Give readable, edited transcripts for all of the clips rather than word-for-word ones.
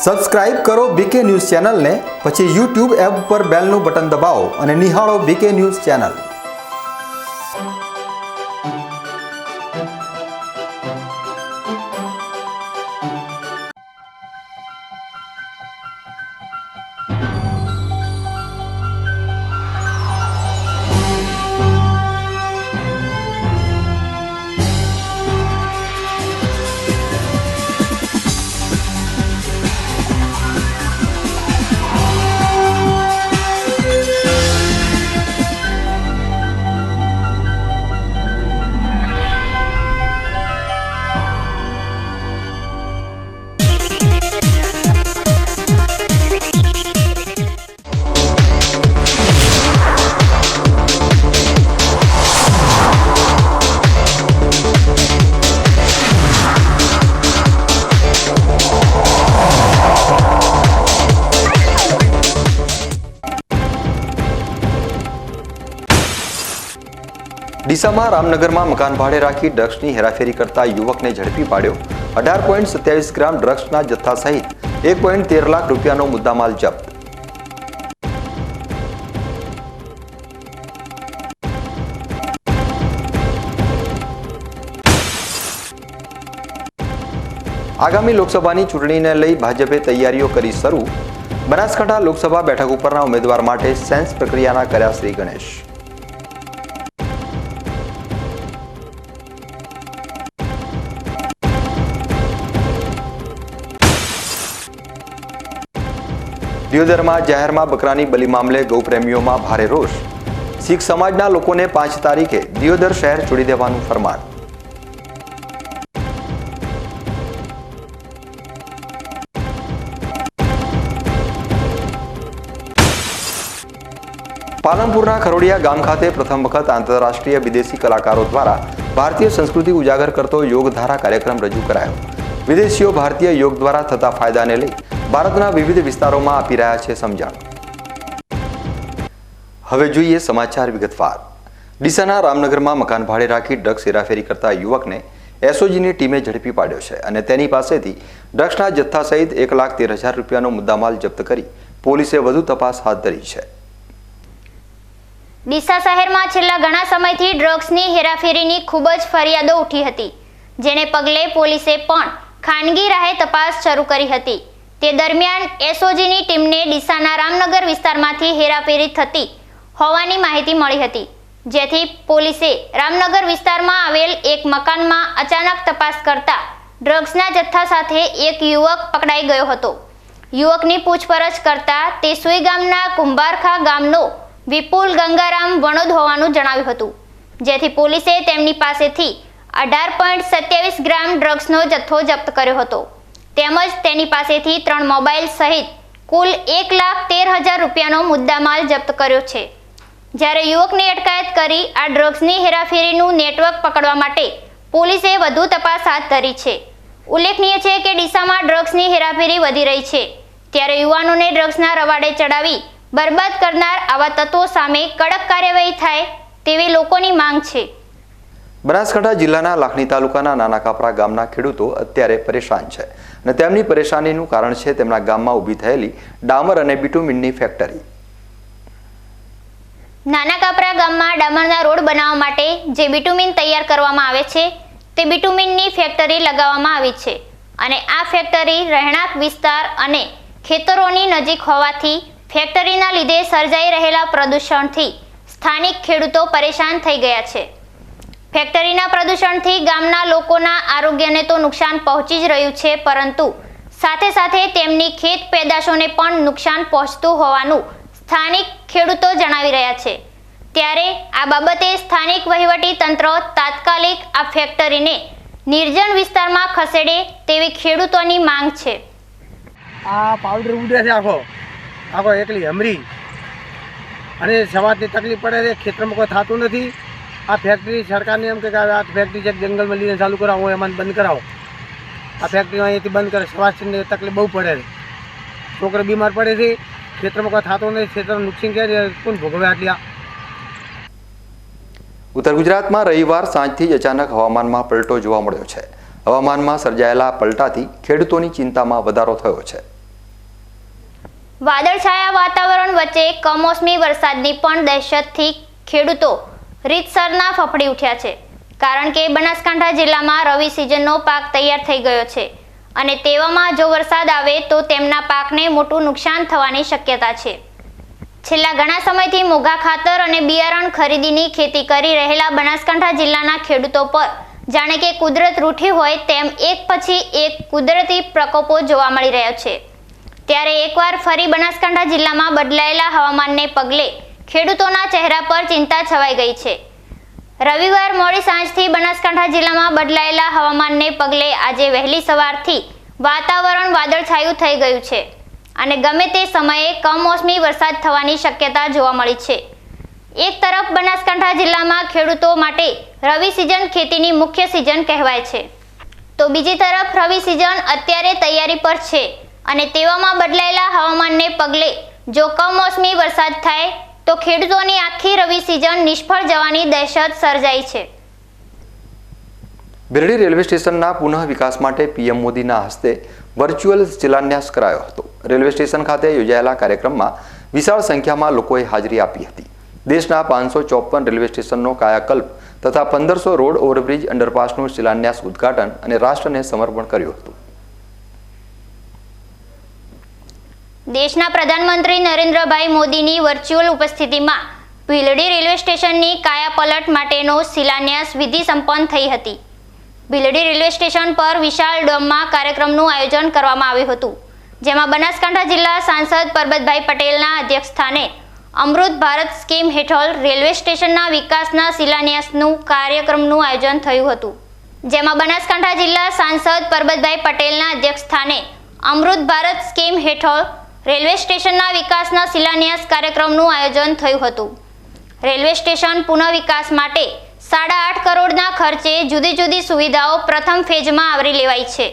Subscribe કરો બીકે news ચેનલને, પછી YouTube એપ પર બેલનું બટન દબાવો અને નિહાળો બીકે ન્યૂઝ ચેનલ। ડીસામાં રામનગરમાં મકાન ભાડે રાખી ડ્રગ્સની હેરાફેરી કરતા યુવકને ઝડપી પાડ્યો। 18.27 ગ્રામ ડ્રગ્સના જથ્થા સહિત 1.13 લાખ રૂપિયાનો મુદ્દામાલ જપ્ત। આગામી લોકસભાની ચૂંટણીને લઈ ભાજપે તૈયારીઓ કરી શરૂ। બનાસકાંઠા લોકસભા બેઠક ઉપરના ઉમેદવાર માટે સેન્સ પ્રક્રિયાના કર્યા શ્રી ગણેશ। દિયોદરમાં જાહેરમાં બકરાની બલિ મામલે ગૌપ્રેમીઓમાં ભારે રોષ। શીખ સમાજના લોકોને 5 તારીખે દિયોદર શહેર છોડી દેવાનું ફરમાન। પાલનપુરના ખરોડિયા ગામ ખાતે પ્રથમ વખત આંતરરાષ્ટ્રીય વિદેશી કલાકારો દ્વારા ભારતીય સંસ્કૃતિ ઉજાગર કરતો યોગધારા કાર્યક્રમ રજૂ કરાયો। વિદેશીઓ ભારતીય યોગ દ્વારા થતા ફાયદાને લઈ ભારતના વિવિધ વિસ્તારોમાં આપી રહ્યા છે સમજણ। હવે જોઈએ સમાચાર વિગતવાર। ડીસાના રામનગરમાં મકાન ભાડે રાખી ડ્રગ્સ હેરાફેરી કરતા યુવકને એસઓજીની ટીમે ઝડપી પાડ્યો છે અને તેની પાસેથી ડ્રગ્સના જથ્થા સહિત 1,13,000 રૂપિયાનો મુદ્દામાલ જપ્ત કરી પોલીસે વધુ તપાસ હાથ ધરી છે। ડીસા શહેરમાં છેલ્લા ઘણા સમયથી ડ્રગ્સની હેરાફેરીની ખૂબ જ ફરિયાદો ઉઠી હતી, જેને પગલે પોલીસે પણ ખાનગી રાહે તપાસ શરૂ કરી હતી। તે દરમિયાન એસઓજીની ટીમને ડીસાના રામનગર વિસ્તારમાંથી હેરાફેરી થતી હોવાની માહિતી મળી હતી, જેથી પોલીસે રામનગર વિસ્તારમાં આવેલ એક મકાનમાં અચાનક તપાસ કરતા ડ્રગ્સના જથ્થા સાથે એક યુવક પકડાઈ ગયો હતો। યુવકની પૂછપરછ કરતા તે સુઈ ગામના કુંભારખા ગામનો વિપુલ ગંગારામ વણોદ હોવાનું જણાવ્યું હતું, જેથી પોલીસે તેમની પાસેથી 18.27 ગ્રામ ડ્રગ્સનો જથ્થો જપ્ત કર્યો હતો, તેમજ તેની પાસેથી 3 મોબાઈલ સહિત કુલ 1,13,000 રૂપિયાનો મુદ્દામાલ જપ્ત કર્યો છે। જ્યારે યુવકની અટકાયત કરી આ ડ્રગ્સની હેરાફેરીનું નેટવર્ક પકડવા માટે પોલીસે વધુ તપાસ હાથ ધરી છે। ઉલ્લેખનીય છે કે ડીસામાં ડ્રગ્સની હેરાફેરી વધી રહી છે, ત્યારે યુવાનોને ડ્રગ્સના રવાડે ચડાવી બરબાદ કરનાર આવા તત્વો સામે કડક કાર્યવાહી થાય તેવી લોકોની માંગ છે। બનાસકાંઠા જિલ્લાના લાખણી તાલુકાના નાના કાપરા ગામના ખેડૂતો અત્યારે પરેશાન છે અને તેમની પરેશાનીનું કારણ છે તેમના ગામમાં ઊભી થયેલી ડામર અને બિટુમિનની ફેક્ટરી। નાના કાપરા ગામમાં ડામરના રોડ બનાવવા માટે જે બિટુમિન તૈયાર કરવામાં આવે છે તે બિટુમિનની ફેક્ટરી લગાવવામાં આવી છે અને આ ફેક્ટરી રહેણાંક વિસ્તાર અને ખેતરોની નજીક હોવાથી ફેક્ટરીના લીધે સર્જાઈ રહેલા પ્રદૂષણથી સ્થાનિક ખેડૂતો પરેશાન થઈ ગયા છે। ફેક્ટરીના પ્રદૂષણથી ગામના લોકોના આરોગ્યને તો નુકસાન પહોંચી જ રહ્યું છે, પરંતુ સાથે સાથે તેમની ખેત પેદાશોને પણ નુકસાન પહોંચતું હોવાનું સ્થાનિક ખેડૂતો જણાવી રહ્યા છે। ત્યારે આ બાબતે સ્થાનિક વહીવટી તંત્ર તાત્કાલિક આ ફેક્ટરીને નિર્જન વિસ્તારમાં ખસેડે તેવી ખેડૂતોની માંગ છે। આ પાવડર ઉડે છે આખો એકલી હમરી અને સવારની તકલીફ પડે છે, ખેતરમાં કોઈ થતું નથી। આ ફેક્ટરી સરકારને એમ કે આ ફેક્ટરી છે જંગલમાં લઈને ચાલુ કરાવો, એમાં બંધ કરાવો। આ ફેક્ટરી અહીંયાથી બંધ કરે, સવારની તકલીફ બહુ પડે છે, છોકરો બીમાર પડે છે, ખેતરમાં કોઈ થતું નથી, ખેતરનું નુકસાન કરે કોણ ભોગવે આટલી। ઉત્તર ગુજરાતમાં રવિવાર સાંજથી જ અચાનક હવામાનમાં પલટો જોવા મળ્યો છે। હવામાનમાં સર્જાયેલા પલટાથી ખેડૂતોની ચિંતામાં વધારો થયો છે। વાદળછાયા વાતાવરણ વચ્ચે કમોસમી વરસાદની પણ દહેશતથી ખેડૂતો રીતસરના ફફડી ઉઠ્યા છે, કારણ કે બનાસકાંઠા જિલ્લામાં રવિ સિઝનનો પાક તૈયાર થઈ ગયો છે અને તેવામાં જો વરસાદ આવે તો તેમના પાકને મોટું નુકસાન થવાની શક્યતા છે. છેલ્લા ઘણા સમયથી મોંઘા ખાતર અને બિયારણ ખરીદીની ખેતી કરી રહેલા બનાસકાંઠા જિલ્લાના ખેડૂતો પર જાણે કે કુદરત રૂઠી હોય તેમ એક પછી એક કુદરતી પ્રકોપો જોવા મળી રહ્યા છે. ત્યારે એકવાર ફરી બનાસકાંઠા જિલ્લામાં બદલાયેલા હવામાનને પગલે ખેડૂતોના ચહેરા પર ચિંતા છવાઈ ગઈ છે. રવિવાર મોડી સાંજથી બનાસકાંઠા જિલ્લામાં બદલાયેલા હવામાનને પગલે આજે વહેલી સવારથી વાતાવરણ વાદળછાયું થઈ ગયું છે અને ગમે તે સમયે કમોસમી વરસાદ થવાની શક્યતા જોવા મળી છે. એક તરફ બનાસકાંઠા જિલ્લામાં ખેડૂતો માટે રવિ સિઝન ખેતીની મુખ્ય સિઝન કહેવાય છે, તો બીજી તરફ રવિ સિઝન અત્યારે તૈયારી પર છે અને તેવામાં બદલાયેલા હવામાનને પગલે જો કમોસમી વરસાદ થાય તો ખેડૂતોની આખી રવિ સિઝન નિષ્ફળ જવાની દહેશત સર્જાઈ છે. બિરડી રેલવે સ્ટેશનના પુનઃ વિકાસ માટે પીએમ મોદીના હસ્તે વર્ચ્યુઅલ શિલાન્યાસ કરાયો હતો. રેલવે સ્ટેશન ખાતે યોજાયેલા કાર્યક્રમમાં વિશાળ સંખ્યામાં લોકોએ હાજરી આપી હતી. દેશના 554 રેલવે સ્ટેશનનો કાયાકલ્પ તથા 1500 રોડ ઓવરબ્રિજ અંડરપાસનું શિલાન્યાસ ઉદ્ઘાટન અને રાષ્ટ્રને સમર્પણ કર્યું હતું. દેશના પ્રધાનમંત્રી નરેન્દ્રભાઈ મોદીની વર્ચ્યુઅલ ઉપસ્થિતિમાં ભીલડી રેલવે સ્ટેશનની કાયાપલટ માટેનો શિલાન્યાસ વિધિ સંપન્ન થઈ હતી. ભીલડી રેલવે સ્ટેશન પર વિશાળ ડોમમાં કાર્યક્રમનું આયોજન કરવામાં આવ્યું હતું, જેમાં બનાસકાંઠા જિલ્લા સાંસદ પરબતભાઈ પટેલના અધ્યક્ષસ્થાને અમૃત ભારત સ્કીમ હેઠળ રેલવે સ્ટેશનના વિકાસના શિલાન્યાસનું કાર્યક્રમનું આયોજન થયું હતું, જેમાં બનાસકાંઠા જિલ્લા સાંસદ પરબતભાઈ પટેલના અધ્યક્ષસ્થાને અમૃત ભારત સ્કીમ હેઠળ રેલવે સ્ટેશનના વિકાસના શિલાન્યાસ કાર્યક્રમનું આયોજન થયું હતું. રેલવે સ્ટેશન પુનઃ વિકાસ માટે 8.5 કરોડના ખર્ચે જુદી જુદી સુવિધાઓ પ્રથમ ફેઝમાં આવરી લેવાઈ છે,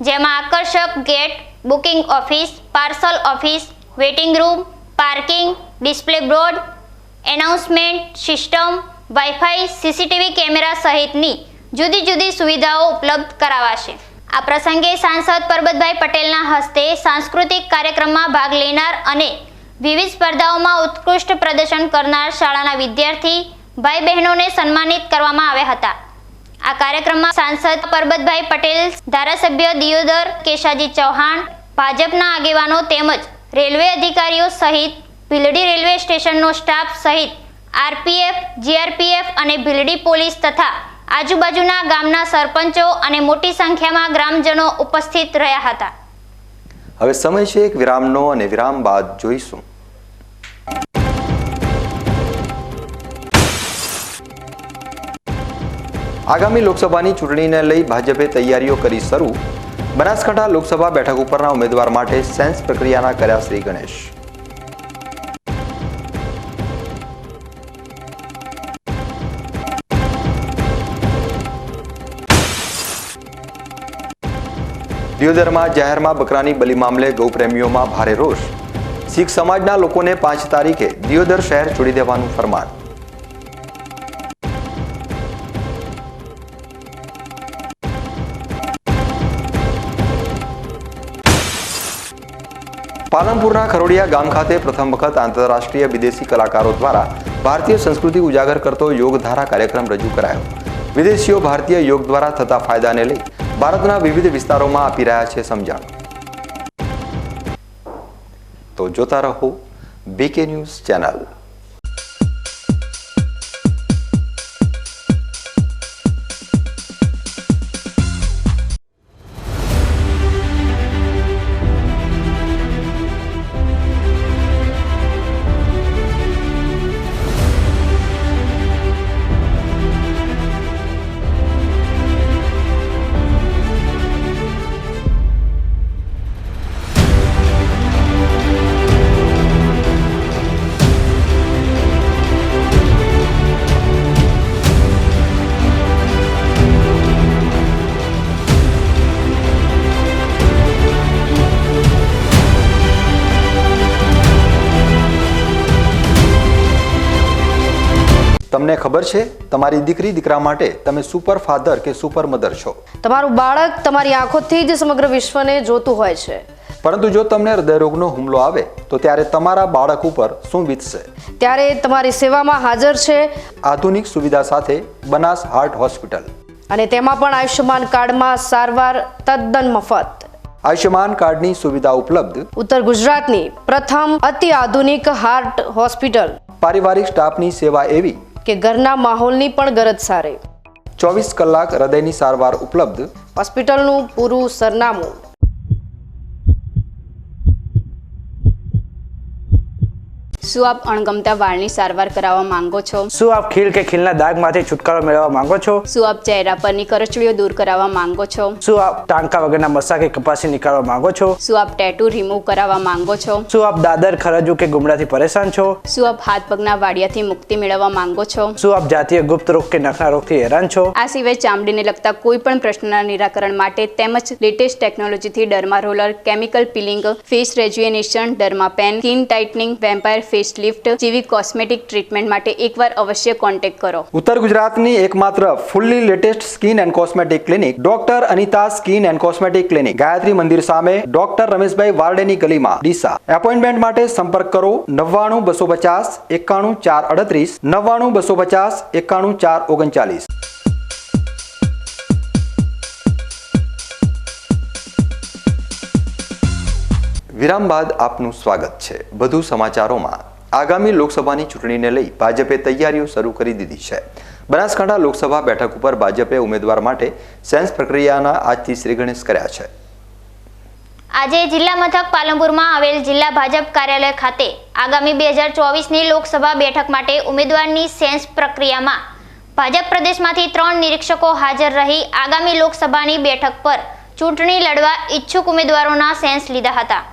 જેમાં આકર્ષક gate, booking office, parcel office, waiting room, parking, display board, announcement system, WiFi, CCTV camera સહિતની જુદી જુદી સુવિધાઓ ઉપલબ્ધ કરાવાશે. આ પ્રસંગે સાંસદ પરબતભાઈ પટેલના હસ્તે સાંસ્કૃતિક કાર્યક્રમમાં ભાગ લેનાર અને વિવિધ સ્પર્ધાઓમાં ઉત્કૃષ્ટ પ્રદર્શન કરનાર શાળાના વિદ્યાર્થી ભાઈ બહેનોને સન્માનિત કરવામાં આવ્યા હતા. આ કાર્યક્રમમાં સાંસદ પરબતભાઈ પટેલ, ધારાસભ્ય દિયોદર કેશાજી ચૌહાણ, ભાજપના આગેવાનો તેમજ રેલવે અધિકારીઓ સહિત ભીલડી રેલવે સ્ટેશનનો સ્ટાફ સહિત આરપીએફ, જીઆરપીએફ અને ભીલડી પોલીસ તથા આજુબાજુના ગામના સરપંચો અને મોટી સંખ્યામાં ગ્રામજનો ઉપસ્થિત રહ્યા હતા. હવે સમય છે એક વિરામનો અને વિરામ બાદ જોઈશું. આગામી લોકસભાની ચૂંટણીને લઈ ભાજપે તૈયારીઓ કરી શરૂ. બનાસકાંઠા લોકસભા બેઠક ઉપરના ઉમેદવાર માટે સેન્સ પ્રક્રિયાના કર્યા શ્રી ગણેશ. દિયોદરમાં જાહેરમાં બકરાની બલિ મામલે ગૌપ્રેમીઓમાં ભારે રોષ. શીખ સમાજના લોકોને 5 તારીખે દિયોદર શહેર છોડી દેવાનું ફરમાન. પાલનપુરના ખરોડિયા ગામ ખાતે પ્રથમ વખત આંતરરાષ્ટ્રીય વિદેશી કલાકારો દ્વારા ભારતીય સંસ્કૃતિ ઉજાગર કરતો યોગધારા કાર્યક્રમ રજૂ કરાયો. વિદેશીઓ ભારતીય યોગ દ્વારા થતા ફાયદાને લઈ ભારતના વિવિધ વિસ્તારોમાં આપી રહ્યા છે સમજણ. તો જોતા રહો બીકે ન્યૂઝ ચેનલ. તમને ખબર છે તમારી દીકરી દીકરા માટે તમે સુપર ફાધર કે સુપર મધર છો. તમારું બાળક તમારી આંખોથી જ સમગ્ર વિશ્વને જોતું હોય છે. પરંતુ જો તમને હૃદય રોગનો હુમલો આવે તો ત્યારે તમારા બાળક ઉપર શું વીતશે? ત્યારે તમારી સેવામાં હાજર છે આધુનિક સુવિધા સાથે બનાસ હાર્ટ હોસ્પિટલ, અને તેમાં પણ આયુષ્યમાન કાર્ડમાં સારવાર તદ્દન મફત. આયુષ્યમાન કાર્ડની સુવિધા ઉપલબ્ધ, ઉત્તર ગુજરાતની પ્રથમ અતિ આધુનિક હાર્ટ હોસ્પિટલ, પારિવારિક સ્ટાફની સેવા એવી કે ઘરના માહોલની પણ ગરજ સારે. 24 કલાક હૃદયની સારવાર ઉપલબ્ધ. હોસ્પિટલનું પૂરું સરનામું. શું આપ અણગમતા વાળની સારવાર કરાવવા માંગો છો? શું આપ ખીલ કે ખીલના દાગમાંથી છુટકારો મેળવવા માંગો છો? શું આપ ચહેરા પરની કરચલીઓ દૂર કરાવવા માંગો છો? શું આપ ટાંકા વગરના મસા કે કપાસી નીકાળવા માંગો છો? શું આપ ટેટુ રિમૂવ કરાવવા માંગો છો? શું આપ દાદર, ખરજુ કે ગુમડાથી પરેશાન છો? શું આપ હાથ પગના વાડિયાથી મુક્તિ મેળવવા માંગો છો? શું આપ જાતીય ગુપ્ત રોગ કે નખના રોગથી હેરાન છો? આ સિવાય ચામડીને લગતા કોઈ પણ પ્રશ્નના નિરાકરણ માટે તેમજ લેટેસ્ટ ટેકનોલોજીથી derma roller, chemical peeling, face rejuvenation, derma pen, skin tightening, vampire face lift જેવી કોસ્મેટિક ટ્રીટમેન્ટ માટે એકવાર અવશ્ય કોન્ટેક્ટ કરો. ઉત્તર ગુજરાતની એકમાત્ર fully latest skin and cosmetic clinic doctor Anita skin and cosmetic clinic, Gayatri Mandir સામે, ડોક્ટર રમેશભાઈ વારડેની ગલીમાં, ડીસા. એપોઇન્ટમેન્ટ માટે સંપર્ક કરો 99 250 91 438, 99 250 91 439. વિરામ બાદ આપનું સ્વાગત છે. વધુ સમાચારોમાં. આગામી લોકસભાની ચૂંટણીને લઈ ભાજપે તૈયારીઓ શરૂ કરી દીધી છે. બનાસકાંઠા લોકસભા બેઠક ઉપર ભાજપે ઉમેદવાર માટે સેન્સ પ્રક્રિયાના આજથી શ્રી ગણેશ કર્યા છે. આજે જિલ્લા મથક પાલનપુરમાં આવેલ જિલ્લા ભાજપ કાર્યાલય ખાતે આગામી 2024ની લોકસભા બેઠક માટે ઉમેદવારની સેન્સ પ્રક્રિયામાં ભાજપ પ્રદેશમાંથી 3 નિરીક્ષકો હાજર રહી આગામી લોકસભાની બેઠક પર ચૂંટણી લડવા ઈચ્છુક ઉમેદવારોના સેન્સ લીધા હતા.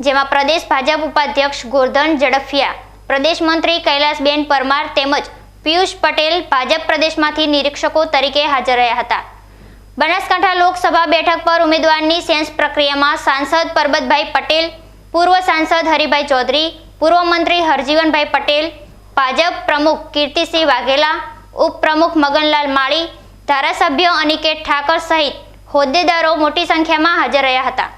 જેમાં પ્રદેશ ભાજપ ઉપાધ્યક્ષ ગોરધન ઝડફિયા, પ્રદેશ મંત્રી કૈલાસબેન પરમાર તેમજ પિયુષ પટેલ ભાજપ પ્રદેશમાંથી નિરીક્ષકો તરીકે હાજર રહ્યા હતા. બનાસકાંઠા લોકસભા બેઠક પર ઉમેદવારની સેન્સ પ્રક્રિયામાં સાંસદ પરબતભાઈ પટેલ, પૂર્વ સાંસદ હરિભાઈ ચૌધરી, પૂર્વ મંત્રી હરજીવનભાઈ પટેલ, ભાજપ પ્રમુખ કીર્તિસિંહ વાઘેલા, ઉપપ્રમુખ મગનલાલ માળી, ધારાસભ્ય અનિકેત ઠાકર સહિત હોદ્દેદારો મોટી સંખ્યામાં હાજર રહ્યા હતા.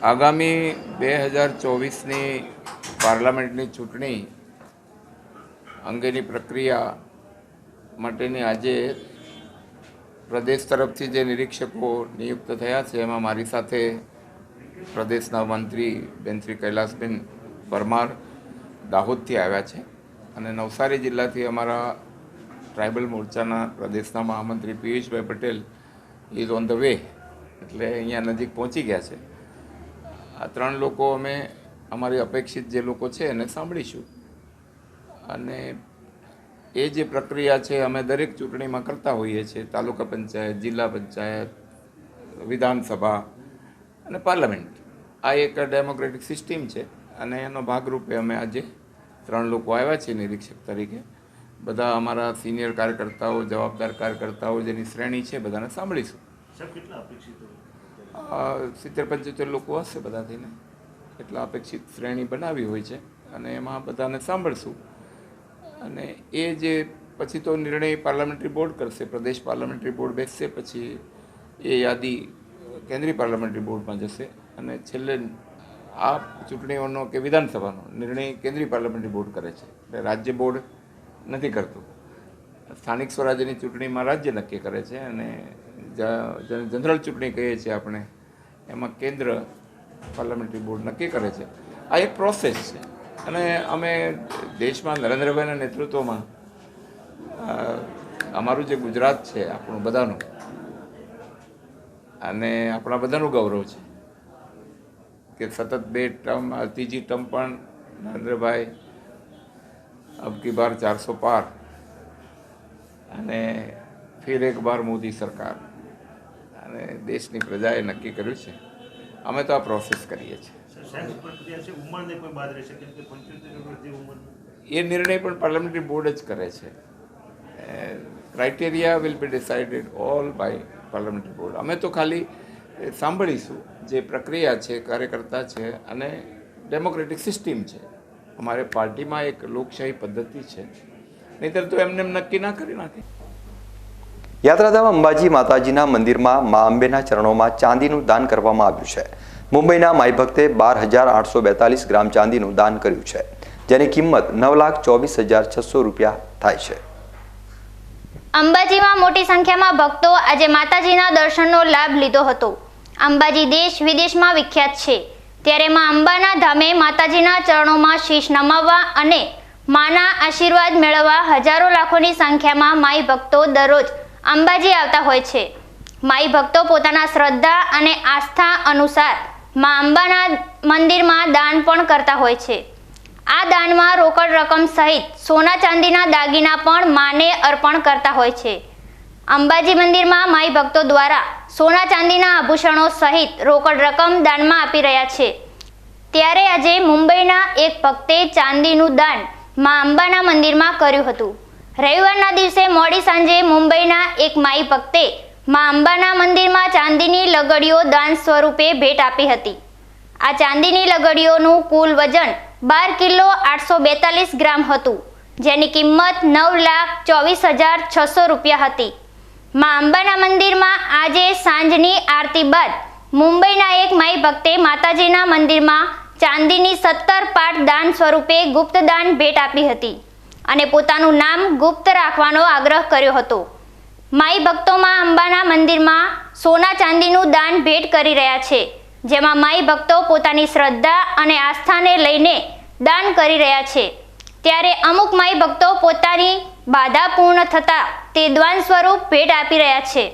આગામી 2024ની પાર્લામેન્ટની ચૂંટણી અંગેની પ્રક્રિયા માટેની આજે પ્રદેશ તરફથી જે નિરીક્ષકો નિયુક્ત થયા છે એમાં મારી સાથે પ્રદેશના મંત્રી બેન શ્રી કૈલાસબેન પરમાર દાહોદથી આવ્યા છે, અને નવસારી જિલ્લાથી અમારા ટ્રાઇબલ મોરચાના પ્રદેશના મહામંત્રી Piyushbhai Patel is on the way, એટલે અહીંયા નજીક પહોંચી ગયા છે. આ 3 લોકો અમે અમારી અપેક્ષિત જે લોકો છે એને સાંભળીશું, અને એ જે પ્રક્રિયા છે અમે દરેક ચૂંટણીમાં કરતા હોઈએ છીએ. તાલુકા પંચાયત, જિલ્લા પંચાયત, વિધાનસભા અને પાર્લામેન્ટ, આ એક ડેમોક્રેટિક સિસ્ટમ છે, અને એનો ભાગરૂપે અમે આજે 3 લોકો આવ્યા છીએ નિરીક્ષક તરીકે. બધા અમારા સિનિયર કાર્યકર્તાઓ, જવાબદાર કાર્યકર્તાઓ જેની શ્રેણી છે બધાને સાંભળીશું. 70-75 લોકો હશે બધા થઈને, એટલા અપેક્ષિત શ્રેણી બનાવી હોય છે, અને એમાં બધાને સાંભળશું. અને એ જે પછી તો નિર્ણય પાર્લામેન્ટરી બોર્ડ કરશે, પ્રદેશ પાર્લામેન્ટરી બોર્ડ બેસશે, પછી એ યાદી કેન્દ્રીય પાર્લામેન્ટરી બોર્ડમાં જશે, અને છેલ્લે આ ચૂંટણીઓનો કે વિધાનસભાનો નિર્ણય કેન્દ્રીય પાર્લામેન્ટરી બોર્ડ કરે છે, એટલે રાજ્ય બોર્ડ નથી કરતું. સ્થાનિક સ્વરાજ્યની ચૂંટણીમાં રાજ્ય નક્કી કરે છે, અને જનરલ ચૂંટણી કહીએ છીએ આપણે, એમાં કેન્દ્ર પાર્લામેન્ટરી બોર્ડ નક્કી કરે છે. આ એક પ્રોસેસ છે, અને અમે દેશમાં નરેન્દ્રભાઈના નેતૃત્વમાં અમારું જે ગુજરાત છે આપણું બધાનું, અને આપણા બધાનું ગૌરવ છે કે સતત 2 ટર્મ, ત્રીજી ટર્મ પણ નરેન્દ્રભાઈ અબકી બાર 400 પાર, અને ફિર એક બાર મોદી સરકાર, અને દેશની પ્રજાએ નક્કી કર્યું છે. અમે તો આ પ્રોસેસ કરીએ છીએ. એ નિર્ણય પણ પાર્લામેન્ટરી બોર્ડ જ કરે છે. Criteria will be decided all by parliamentary board. અમે તો ખાલી સાંભળીશું જે પ્રક્રિયા છે, કાર્યકર્તા છે, અને ડેમોક્રેટિક સિસ્ટમ છે. અમારે પાર્ટીમાં એક લોકશાહી પદ્ધતિ છે, નહીંતર તો એમને નક્કી ના કરી નાખે. યાત્રાધામ અંબાજી માતાજીના મંદિરમાં મા અંબેના ચરણોમાં ચાંદીનું દાન કરવામાં આવ્યું છે. મુંબઈના માઈ ભક્તે 12,842 ગ્રામ ચાંદીનું દાન કર્યું છે, જેની કિંમત 9,24,600 રૂપિયા થાય છે. અંબાજીમાં મોટી સંખ્યામાં ભક્તો આજે માતાજીના દર્શનનો લાભ લીધો હતો. અંબાજી દેશ વિદેશમાં વિખ્યાત છે, ત્યારે માં અંબાના ધામે માતાજીના ચરણોમાં શીશ નમાવવા અને માના આશીર્વાદ મેળવવા હજારો લાખોની સંખ્યામાં માઈ ભક્તો દરરોજ અંબાજી આવતા હોય છે. માઈ ભક્તો પોતાના શ્રદ્ધા અને આસ્થા અનુસાર માં અંબાના મંદિરમાં દાન પણ કરતા હોય છે. આ દાનમાં રોકડ રકમ સહિત સોના ચાંદીના દાગીના પણ માને અર્પણ કરતા હોય છે. અંબાજી મંદિરમાં માઈ ભક્તો દ્વારા સોના ચાંદીના આભૂષણો સહિત રોકડ રકમ દાનમાં આપી રહ્યા છે. ત્યારે આજે મુંબઈના એક ભક્તે ચાંદીનું દાન માં અંબાના મંદિરમાં કર્યું હતું. રવિવારના દિવસે મોડી સાંજે મુંબઈના એક માઈ ભક્તે માં અંબાના મંદિરમાં ચાંદીની લગડીઓ દાન સ્વરૂપે ભેટ આપી હતી. આ ચાંદીની લગડીઓનું કુલ વજન 12 કિલો 842 ગ્રામ હતું, જેની કિંમત 9,24,600 રૂપિયા હતી. માં અંબાના મંદિરમાં આજે સાંજની આરતી બાદ મુંબઈના એક માઈ ભક્તે માતાજીના મંદિરમાં ચાંદીની 17 પાટ દાન સ્વરૂપે ગુપ્ત દાન ભેટ આપી હતી અને પોતાનું નામ ગુપ્ત રાખવાનો આગ્રહ કર્યો હતો. માઈ ભક્તોમાં અંબાના મંદિરમાં સોના ચાંદીનું દાન ભેટ કરી રહ્યા છે, જેમાં માઈ ભક્તો પોતાની શ્રદ્ધા અને આસ્થાને લઈને દાન કરી રહ્યા છે. ત્યારે અમુક માઈ ભક્તો પોતાની બાધા પૂર્ણ થતાં તે દાન સ્વરૂપ ભેટ આપી રહ્યા છે.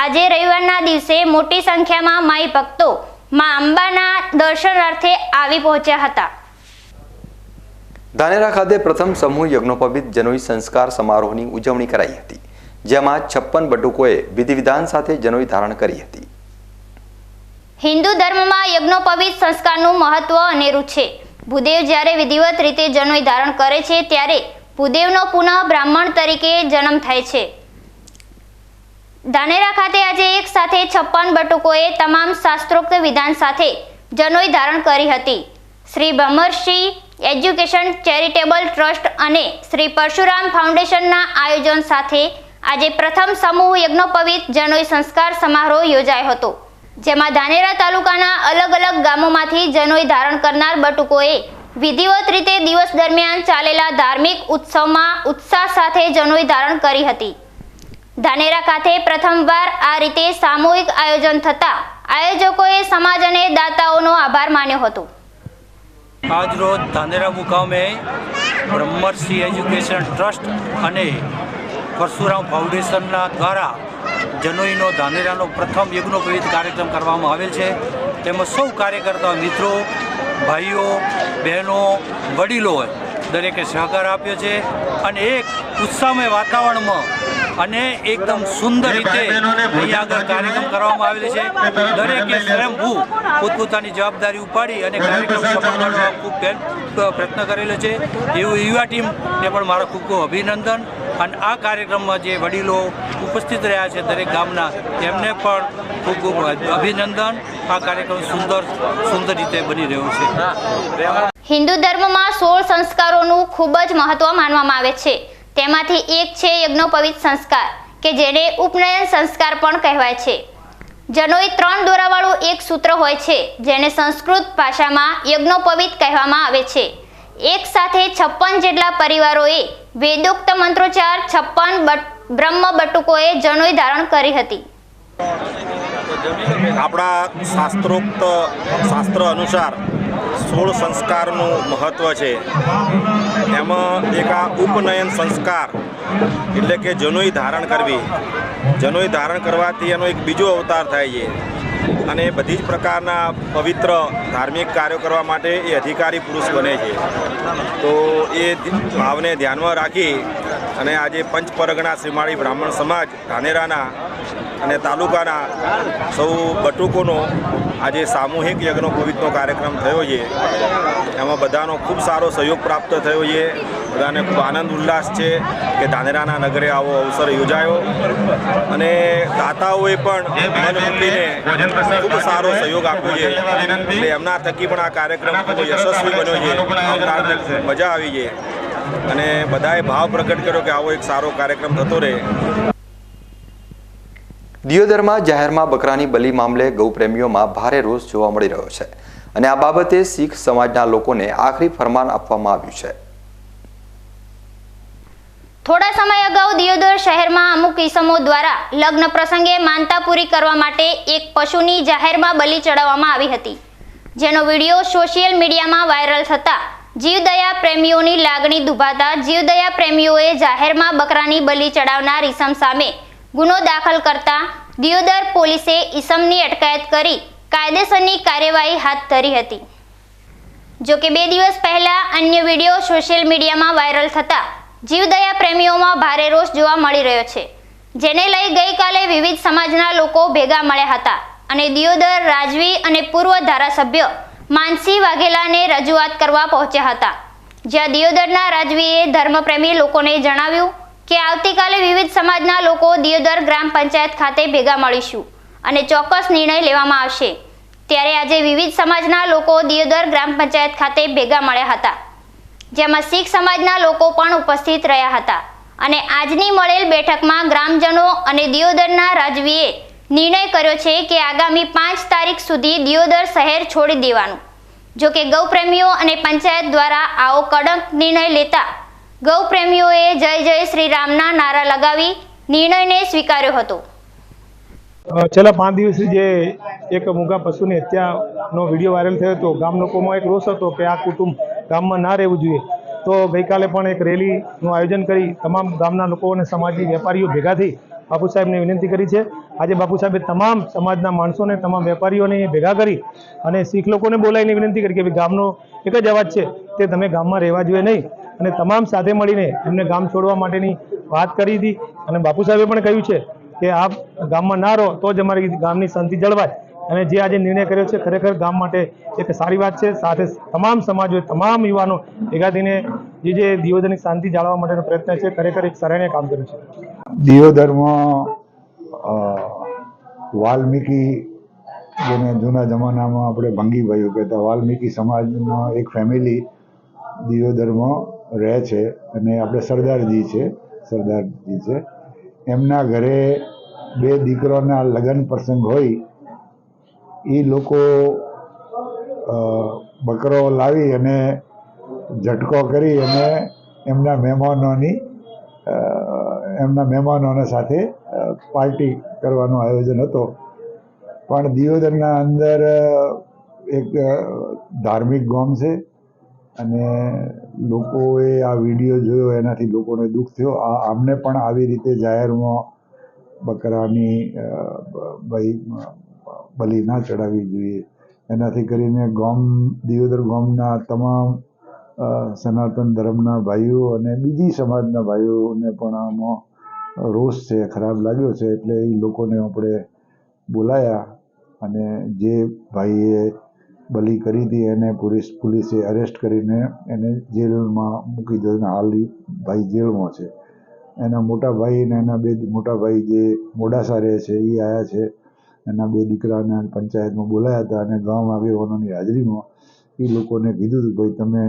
આજે રવિવારના દિવસે મોટી સંખ્યામાં માઈ ભક્તો માં અંબાના દર્શનાર્થે આવી પહોંચ્યા હતા. ધાનેરા ખાતે પ્રથમ સમૂહ યજ્ઞોપવિત જનોઈ સંસ્કાર સમારોહની ઉજવણી કરાઈ હતી, જેમાં 56 બટુકોએ વિધિ વિધાન સાથે જનોઈ ધારણ કરી હતી. હિન્દુ ધર્મમાં યજ્ઞોપવિત સંસ્કારનું મહત્વ અનેરું છે. ભૂદેવ જ્યારે વિધિવત રીતે જનોઈ ધારણ કરે છે, ત્યારે ભૂદેવનો પુનઃ બ્રાહ્મણ તરીકે જન્મ થાય છે. ધાનેરા ખાતે આજે એક સાથે 56 બટુકોએ તમામ શાસ્ત્રોક્ત વિધાન સાથે જનોઈ ધારણ કરી હતી. Shri Brahmarshi education charitable trust અને શ્રી પરશુરામ ફાઉન્ડેશનના આયોજન સાથે આજે પ્રથમ સમૂહ યજ્ઞોપવિત જનોઈ સંસ્કાર સમારોહ યોજાયો હતો, જેમાં ધાનેરા તાલુકાના અલગ અલગ ગામોમાંથી જનોઈ ધારણ કરનાર બટુકોએ વિધિવત રીતે દિવસ દરમિયાન ચાલેલા ધાર્મિક ઉત્સવમાં ઉત્સાહ સાથે જનોઈ ધારણ કરી હતી. ધાનેરા ખાતે પ્રથમવાર આ રીતે સામૂહિક આયોજન થતા આયોજકોએ સમાજ અને દાતાઓનો આભાર માન્યો હતો. આજ રોજ ધાનેરા મુકામે બ્રહ્મર્ષિ એજ્યુકેશન ટ્રસ્ટ અને પરશુરામ ફાઉન્ડેશનના દ્વારા જનોઈનો ધાનેરાનો પ્રથમ યજ્ઞોપવિત કાર્યક્રમ કરવામાં આવેલ છે. તેમાં સૌ કાર્યકર્તા મિત્રો, ભાઈઓ, બહેનો, વડીલોએ દરેકે સહકાર આપ્યો છે અને એક ઉત્સાહમય વાતાવરણમાં અને એકદમ સુંદર રીતે અહીંયા આગળ કાર્યક્રમ કરવામાં આવેલ છે. દરેકે સ્વયંભૂ પોતપોતાની જવાબદારી ઉપાડી અને કાર્યક્રમ સફળ કરવા ખૂબ પ્રયત્ન કરેલો છે. એવું યુવા ટીમને પણ મારા ખૂબ ખૂબ અભિનંદન. અને આ કાર્યક્રમમાં જે વડીલો ઉપસ્થિત રહ્યા છે દરેક ગામના, તેમને પણ ખૂબ ખૂબ અભિનંદન. આ કાર્યક્રમ સુંદર રીતે બની રહ્યો છે. હિન્દુ ધર્મમાં 16 સંસ્કારોનું ખૂબ જ મહત્વ માનવામાં આવે છે. તેમાંથી એક છે યજ્ઞોપવિત સંસ્કાર, કે જેને ઉપનયન સંસ્કાર પણ કહેવાય છે. જનોઈ 3 દોરાવાળું એક સૂત્ર હોય છે, જેને સંસ્કૃત ભાષામાં યજ્ઞોપવિત કહેવામાં આવે છે. એક સાથે 56 જેટલા પરિવારોએ વેદોક્ત મંત્રોચ્ચાર 56 બ્રહ્મ બટુકોએ જનોઈ ધારણ કરી હતી. આપણા શાસ્ત્ર અનુસાર 16 સંસ્કારનું મહત્ત્વ છે. એમાં એક આ ઉપનયન સંસ્કાર એટલે કે જનોઈ ધારણ કરવી. જનોઈ ધારણ કરવાથી એનો એક બીજો અવતાર થાય છે અને બધી જ પ્રકારના પવિત્ર ધાર્મિક કાર્યો કરવા માટે એ અધિકારી પુરુષ બને છે. તો એ ભાવને ધ્યાનમાં રાખી અને આજે પંચ પરગણા શ્રીમાળી બ્રાહ્મણ સમાજ ધાનેરાના અને તાલુકાના સૌ બટુકોનો આજે સામૂહિક યજ્ઞોપવિતનો કાર્યક્રમ થયો છે. એમાં બધાનો ખૂબ સારો સહયોગ પ્રાપ્ત થયો છે. બધાને ખૂબ આનંદ ઉલ્લાસ છે કે ધાનેરાના નગરે આવો અવસર યોજાયો અને દાતાઓએ પણ મન મૂકીને ખૂબ સારો સહયોગ આપ્યો છે. એટલે એમના થકી પણ આ કાર્યક્રમ ખૂબ યશસ્વી બન્યો છે. મજા આવી છે અને બધાએ ભાવ પ્રગટ કર્યો કે આવો એક સારો કાર્યક્રમ થતો રહે. દિયોદરમાં જાહેરમાં બકરાની બલિ મામલે ગૌપ્રેમીઓમાં ભારે રોષ જોવા મળી રહ્યો છે અને આ બાબતે શીખ સમાજના લોકોને આખરી ફરમાન આપવામાં આવ્યું છે. થોડા સમય અગાઉ દિયોદર શહેરમાં અમુક ઈસમો દ્વારા લગ્ન પ્રસંગે માનતા પૂરી કરવા માટે એક પશુની જાહેરમાં બલિ ચડાવવામાં આવી હતી, જેનો વિડીયો સોશિયલ મીડિયામાં વાયરલ થતા જીવદયા પ્રેમીઓની લાગણી દુભાતા જીવદયા પ્રેમીઓએ જાહેરમાં બકરાની બલિ ચડાવનાર ઈસમ સામે ગુનો દાખલ કરતા દિયોદર પોલીસે ઈસમની અટકાયત કરી કાયદેસરની કાર્યવાહી હાથ ધરી હતી. જો કે 2 દિવસ પહેલા અન્ય વિડીયો સોશિયલ મીડિયામાં વાયરલ થતા જીવદયા પ્રેમીઓમાં ભારે રોષ જોવા મળી રહ્યો છે, જેને લઈ ગઈકાલે વિવિધ સમાજના લોકો ભેગા મળ્યા હતા અને દિયોદર રાજવી અને પૂર્વ ધારાસભ્ય માનસી વાઘેલાને રજૂઆત કરવા પહોંચ્યા હતા, જ્યાં દિયોદરના રાજવીએ ધર્મપ્રેમી લોકોને જણાવ્યું કે આવતીકાલે વિવિધ સમાજના લોકો દિયોદર ગ્રામ પંચાયત ખાતે ભેગા મળીશું અને ચોક્કસ નિર્ણય લેવામાં આવશે. ત્યારે આજે વિવિધ સમાજના લોકો દિયોદર ગ્રામ પંચાયત ખાતે ભેગા મળ્યા હતા, જેમાં શીખ સમાજના લોકો પણ ઉપસ્થિત રહ્યા હતા અને આજની મળેલ બેઠકમાં ગ્રામજનો અને દિયોદરના રાજવીએ નિર્ણય કર્યો છે કે આગામી 5 તારીખ સુધી દિયોદર શહેર છોડી દેવાનું. જો કે ગૌપ્રેમીઓ અને પંચાયત દ્વારા આવો કડક નિર્ણય લેતા ગૌપ્રેમીઓએ જય જય શ્રી રામના નારા લગાવી નિર્ણયને સ્વીકાર્યો હતો. છેલ્લા 5 દિવસથી જે એક મૂંગા પશુની હત્યાનો વિડીયો વાયરલ થયો હતો, ગામ લોકોમાં એક રોષ હતો કે આ કુટુંબ ગામમાં ના રહેવું જોઈએ. તો ગઈકાલે પણ એક રેલીનું આયોજન કરી તમામ ગામના લોકો અને સમાજની વેપારીઓ ભેગા થઈ બાપુ સાહેબને વિનંતી કરી છે. આજે બાપુ સાહેબે તમામ સમાજના માણસોને, તમામ વેપારીઓને ભેગા કરી અને શીખ લોકોને બોલાવીને વિનંતી કરી કે ભાઈ ગામનો એક જ અવાજ છે કે તમે ગામમાં રહેવા જોઈએ નહીં, અને તમામ સાથે મળીને એમને ગામ છોડવા માટેની વાત કરી હતી. અને બાપુ સાહેબે પણ કહ્યું છે કે આપ ગામમાં ના રહો તો જ અમારી ગામની શાંતિ જળવાય. અને જે આજે નિર્ણય કર્યો છે ખરેખર ગામ માટે એક સારી વાત છે. સાથે તમામ સમાજો, તમામ યુવાનો ભેગા થઈને જે દિયોદરની શાંતિ જાળવવા માટેનો પ્રયત્ન છે, ખરેખર એક સરાહનીય કામ કર્યું છે. દિયોદરમાં વાલ્મીકી, જેને જૂના જમાનામાં આપણે ભંગીભાઈઓ કહેતા, વાલ્મીકી સમાજમાં એક ફેમિલી દિયોદરમાં રહે છે અને આપણે સરદારજી છે. એમના ઘરે 2 દીકરાના લગ્ન પ્રસંગ હોય, એ લોકો બકરો લાવી અને ઝટકો કરી અને એમના મહેમાનોને સાથે પાર્ટી કરવાનું આયોજન હતો. પણ દિયોદરના અંદર એક ધાર્મિક ગામ છે અને લોકોએ આ વિડીયો જોયો, એનાથી લોકોને દુઃખ થયો. આમને પણ આવી રીતે જાહેરમાં બકરાની બલિ ના ચડાવવી જોઈએ. એનાથી કરીને દિયોદર ગામના તમામ સનાતન ધર્મના ભાઈઓ અને બીજી સમાજના ભાઈઓને પણ આમાં રોષ છે, ખરાબ લાગ્યો છે. એટલે એ લોકોને આપણે બોલાયા અને જે ભાઈએ બલિ કરી હતી એને પોલીસે અરેસ્ટ કરીને એને જેલમાં મૂકી દીધો અને હાલ એ ભાઈ જેલમાં છે. એના મોટા ભાઈ અને એના 2 મોટા ભાઈ જે મોડાસા રહે છે એ આવ્યા છે. એના 2 દીકરાને પંચાયતમાં બોલાયા હતા અને ગામ આગેવાનોની હાજરીમાં એ લોકોને કીધું હતું ભાઈ તમે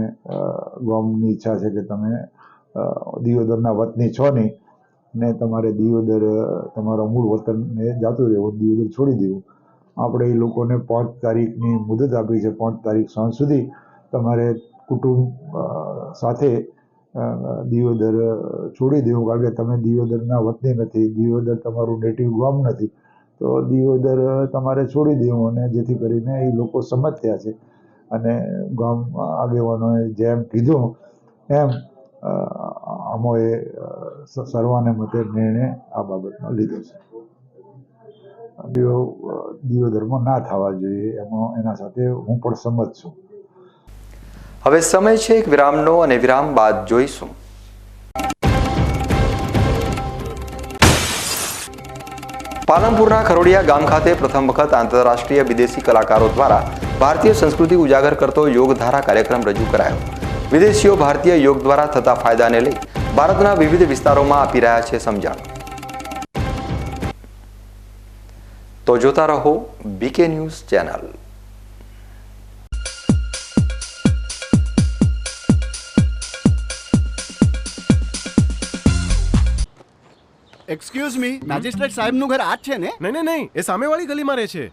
ગામની ઈચ્છા છે કે તમે દિયોદરના વતની છો નહીં ને તમારે દિયોદર તમારા મૂળ વતનને જાતું રહેવું, દિયોદર છોડી દેવું. આપણે એ લોકોને 5 તારીખની મુદત આપી છે. 5 તારીખ સાંજ સુધી તમારે કુટુંબ સાથે દિયોદર છોડી દેવું, કારણ કે તમે દિયોદરના વતની નથી, દિયોદર તમારું નેટિવ ગામ નથી, તો દિયોદર તમારે છોડી દેવું. અને જેથી કરીને એ લોકો સંમત થયા છે અને ગામ આગેવાનોએ જેમ કીધું એમ અમોએ સર્વાનુમતે નિર્ણય આ બાબતમાં લીધો છે. દિયોદરમાં ના થવા જોઈએ એના સાથે હું પણ સંમત છું. હવે સમય છે એક વિરામનો અને વિરામ બાદ જોઈશું પાલનપુરના ખરોડિયા ગામ ખાતે પ્રથમ વખત આંતરરાષ્ટ્રીય વિદેશી કલાકારો દ્વારા ભારતીય સંસ્કૃતિ ઉજાગર કરતો યોગધારા કાર્યક્રમ રજૂ કરાયો. વિદેશીઓ ભારતીય યોગ દ્વારા થતા ફાયદાને લઈ ભારતના વિવિધ વિસ્તારોમાં આપી રહ્યા છે સમજણ. તો જોતા રહો BK news channel. Excuse me, magistrate સાહેબનું ઘર આ જ છે ને? નહીં નહીં નહીં, એ સામેવાળી ગલીમાં રહે છે.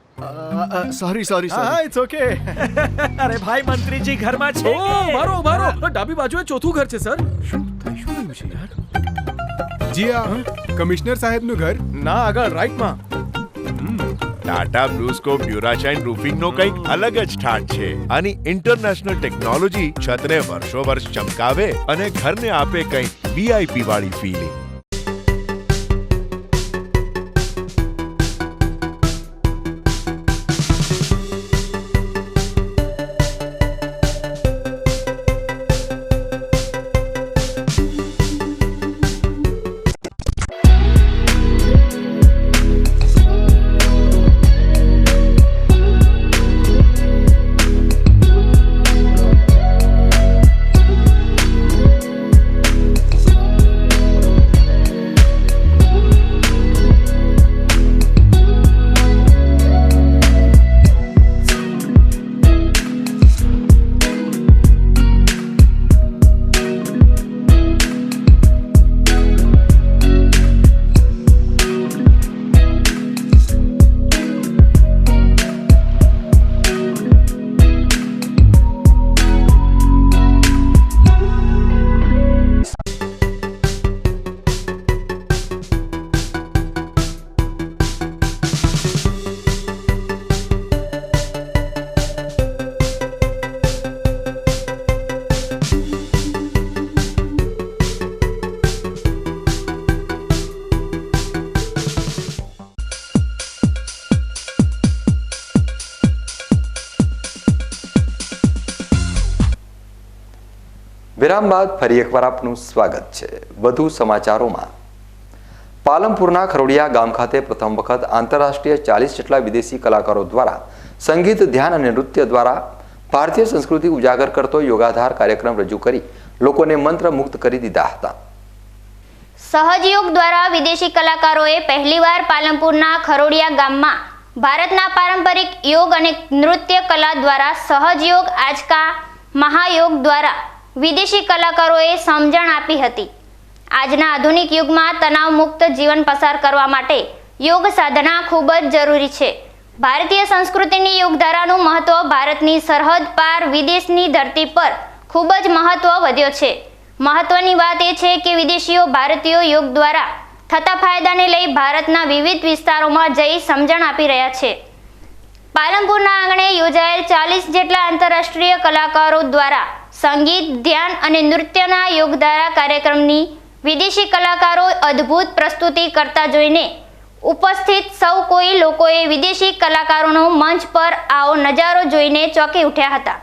સોરી હા, ઇટ્સ ઓકે. અરે ભાઈ, મંત્રીજી ઘરમાં છે. ઓ મારો ડાબી બાજુએ ચોથું ઘર છે સર. શું થયું છે યાર? જી આ કમિશનર સાહેબનું ઘર? ના, આગળ રાઈટમાં. ટાટા બ્લુસ્કોપ ડ્યુરાશાઇન રૂફિંગનો કંઈક અલગ જ ઠાઠ છે. આની ઇન્ટરનેશનલ ટેકનોલોજી છતને વર્ષો વર્ષ ચમકાવે અને ઘરને આપે કંઈક VIP વાળી ફીલિંગ. વિરામ બાદ ફરી એકવાર આપનું સ્વાગત છે. વધુ સમાચારોમાં, પાલનપુરના ખરોડિયા ગામ ખાતે પ્રથમ વખત આંતરરાષ્ટ્રીય 40 જેટલા વિદેશી કલાકારો દ્વારા સંગીત, ધ્યાન અને નૃત્ય દ્વારા ભારતીય સંસ્કૃતિ ઉજાગર કરતો યોગાધાર કાર્યક્રમ રજૂ કરી લોકોને મંત્રમુગ્ધ કરી દીધા હતા. સહજયોગ દ્વારા વિદેશી કલાકારોએ પહેલીવાર પાલનપુરના ખરોડિયા ગામમાં ભારતના પારંપરિક યોગ અને નૃત્ય કલા દ્વારા સહજયોગ આજકા મહાયોગ દ્વારા વિદેશી કલાકારોએ સમજણ આપી હતી. આજના આધુનિક યુગમાં તણાવ મુક્ત જીવન પસાર કરવા માટે યોગ સાધના ખૂબ જ જરૂરી છે. ભારતીય સંસ્કૃતિની યોગધારાનું મહત્વ ભારતની સરહદ પાર વિદેશની ધરતી પર ખૂબ જ મહત્વ વધ્યો છે. મહત્વની વાત એ છે કે વિદેશીઓ ભારતીયો યોગ દ્વારા થતા ફાયદાને લઈ ભારતના વિવિધ વિસ્તારોમાં જઈ સમજણ આપી રહ્યા છે. પાલનપુરના આંગણે યોજાયેલ 40 જેટલા આંતરરાષ્ટ્રીય કલાકારો દ્વારા સંગીત, ધ્યાન અને નૃત્યના યોગધારા કાર્યક્રમની વિદેશી કલાકારો અદ્ભુત પ્રસ્તુતિ કરતા જોઈને ઉપસ્થિત સૌ કોઈ લોકોએ વિદેશી કલાકારોનો મંચ પર આવો નજારો જોઈને ચોંકી ઉઠ્યા હતા.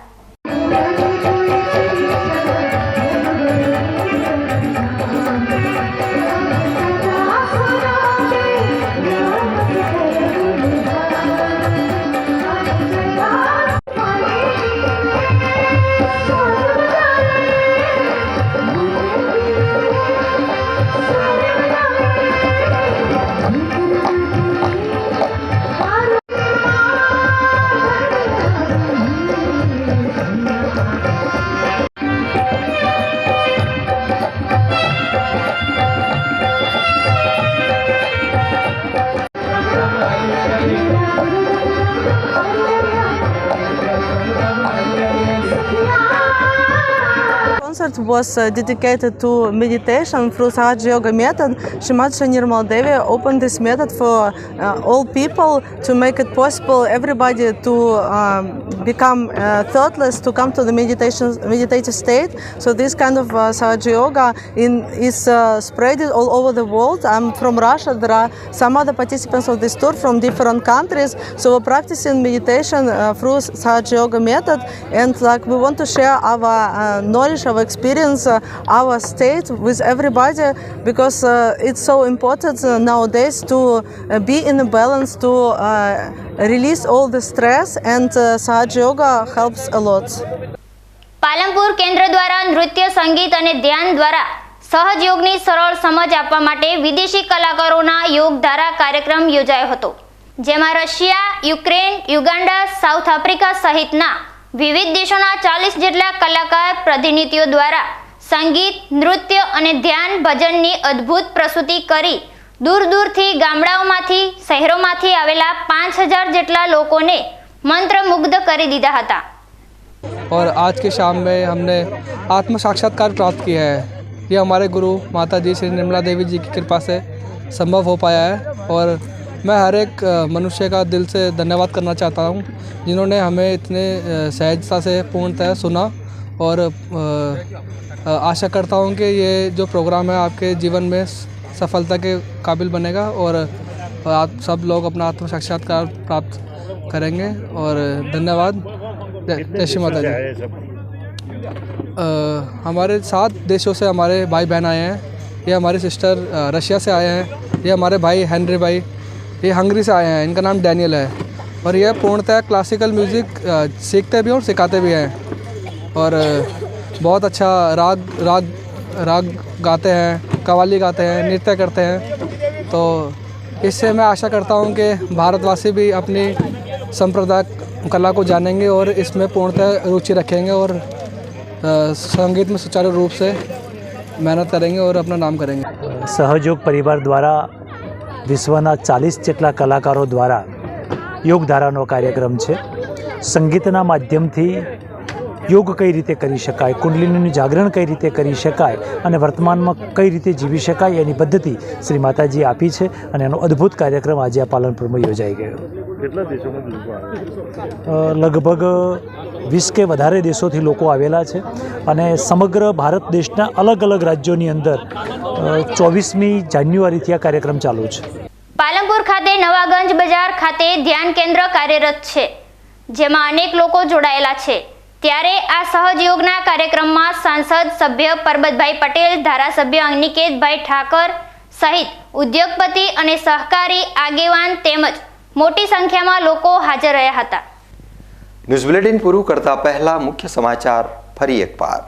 concert was dedicated to meditation through Sahaja Yoga method. Shrimad Shri Nirmal Devi opened this method for all people to make it possible everybody to become thoughtless, to come to the meditative state. So this kind of Sahaja Yoga is spread all over the world. I'm from Russia. There are some other participants of this tour from different countries. So we're practicing meditation through Sahaja Yoga method, and like we want to share our knowledge, our experience, our state with everybody, because it's so important nowadays to be in a balance, to release all the stress, and Sahaja Yoga helps a lot. Palanpur કેન્દ્ર દ્વારા નૃત્ય, સંગીત અને ધ્યાન દ્વારા સહજ યોગની સરળ સમજ આપવા માટે વિદેશી કલાકારોના યોગ ધારા કાર્યક્રમ યોજાયો હતો, જેમાં Russia, Ukraine, Uganda, south Africa સહિતના વિવિધ દેશોના 40 જેટલા કલાકાર પ્રતિનિધિઓ દ્વારા સંગીત, નૃત્ય અને ધ્યાન ભજનની અદ્ભુત પ્રસ્તુતિ કરી દૂર દૂરથી ગામડાઓમાંથી શહેરોમાંથી આવેલા 5000 જેટલા લોકોને મંત્રમુગ્ધ કરી દીધા હતા। और आज के शाम में हमने आत्म साक्षात्कार प्राप्त किया है। ये हमारे गुरु माता जी श्री निर्मला देवी जी की कृपा से संभव हो पाया है और मैं हर एक मनुष्य का दिल से धन्यवाद करना चाहता हूँ जिन्होंने हमें इतने सहजता से पूर्णतः सुना और आशा करता हूँ कि ये जो प्रोग्राम है आपके जीवन में सफलता के काबिल बनेगा और आप सब लोग अपना आत्म साक्षात्कार प्राप्त करेंगे। और धन्यवाद। जय श्री माता जी। हमारे 7 देशों से हमारे भाई बहन आए हैं। ये हमारी सिस्टर रशिया से आए हैं। ये हमारे भाई हेनरी भाई ये हंगरी से आए हैं। इनका नाम डैनियल है और ये पूर्णतः क्लासिकल म्यूज़िक सीखते भी और सिखाते भी हैं और बहुत अच्छा राग गाते हैं, कव्वाली गाते हैं, नृत्य करते हैं। तो इससे मैं आशा करता हूँ कि भारतवासी भी अपनी सांप्रदायिक कला को जानेंगे और इसमें पूर्णतः रुचि रखेंगे और संगीत में सुचारू रूप से मेहनत करेंगे और अपना नाम करेंगे। सहयोग परिवार द्वारा विश्वना 40 જેટલા કલાકારો દ્વારા યોગધારાનો કાર્યક્રમ છે। સંગીતના માધ્યમથી યોગ કઈ રીતે કરી શકાય, કુંડલિનીનું જાગરણ કઈ રીતે કરી શકાય અને વર્તમાનમાં કઈ રીતે જીવી શકાય એની પદ્ધતિ શ્રી માતાજી આપી છે અને એનો અદ્ભુત કાર્યક્રમ આજે આ પાલનપુરમાં યોજાઈ ગયો। કેટલા દેશોમાંથી લોકો આવ્યા? લગભગ 20 કે વધારે દેશોથી લોકો આવેલા છે અને સમગ્ર ભારત દેશના અલગ અલગ રાજ્યોની અંદર 24મી જાન્યુઆરીથી આ કાર્યક્રમ ચાલુ છે। પાલનપુર ખાતે નવાગંજ બજાર ખાતે ધ્યાન કેન્દ્ર કાર્યરત છે જેમાં અનેક લોકો જોડાયેલા છે। ત્યારે આ સહયોગના કાર્યક્રમમાં સાંસદ સભ્ય પરબતભાઈ પટેલ, ધારાસભ્ય અનિકેતભાઈ ઠાકર સહિત ઉદ્યોગપતિ અને સહકારી આગેવાન તેમજ મોટી સંખ્યામાં લોકો હાજર રહ્યા હતા। ન્યૂઝ બુલેટિન પૂરું કરતા પહેલા મુખ્ય સમાચાર ફરી એકવાર।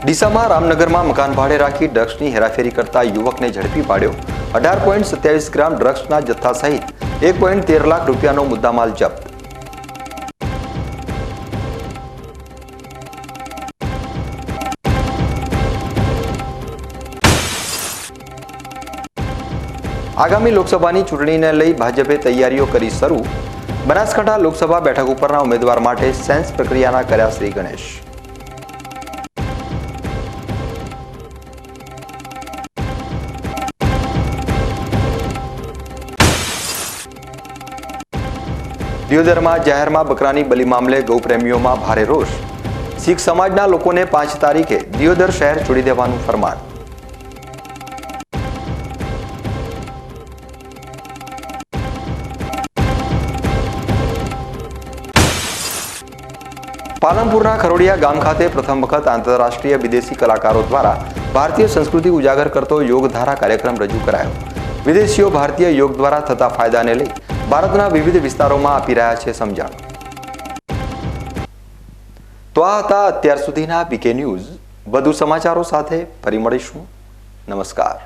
ડીસામાં રામનગરમાં મકાન ભાડે રાખી ડ્રગ્સની હેરાફેરી કરતા યુવકને ઝડપી પાડ્યો। 18.27 ગ્રામ ડ્રગ્સના જથ્થા સહિત 1.13 લાખ રૂપિયાનો મુદ્દામાલ જપ્ત। આગામી લોકસભાની ચૂંટણીને લઈ ભાજપે તૈયારીઓ કરી શરૂ। બનાસકાંઠા લોકસભા બેઠક ઉપરના ઉમેદવાર માટે સેન્સ પ્રક્રિયાના કર્યા શ્રી ગણેશ। દિયોદરમાં જાહેરમાં બકરાની બલિ મામલે ગૌપ્રેમીઓમાં ભારે રોષ। શીખ સમાજના લોકોને 5 તારીખે દિયોદર શહેર છોડી દેવાનું ફરમાન। પાલનપુરના ખરોડિયા ગામ ખાતે પ્રથમ વખત આંતરરાષ્ટ્રીય વિદેશી કલાકારો દ્વારા ભારતીય સંસ્કૃતિ ઉજાગર કરતો યોગધારા કાર્યક્રમ રજૂ કરાયો। વિદેશીઓ ભારતીય યોગ દ્વારા થતા ફાયદાને લઈ ભારતના વિવિધ વિસ્તારોમાં આપી રહ્યા છે સમજણ। તો આ હતા અત્યાર સુધીના બીકે ન્યૂઝ। વધુ સમાચારો સાથે ફરી મળીશું। નમસ્કાર।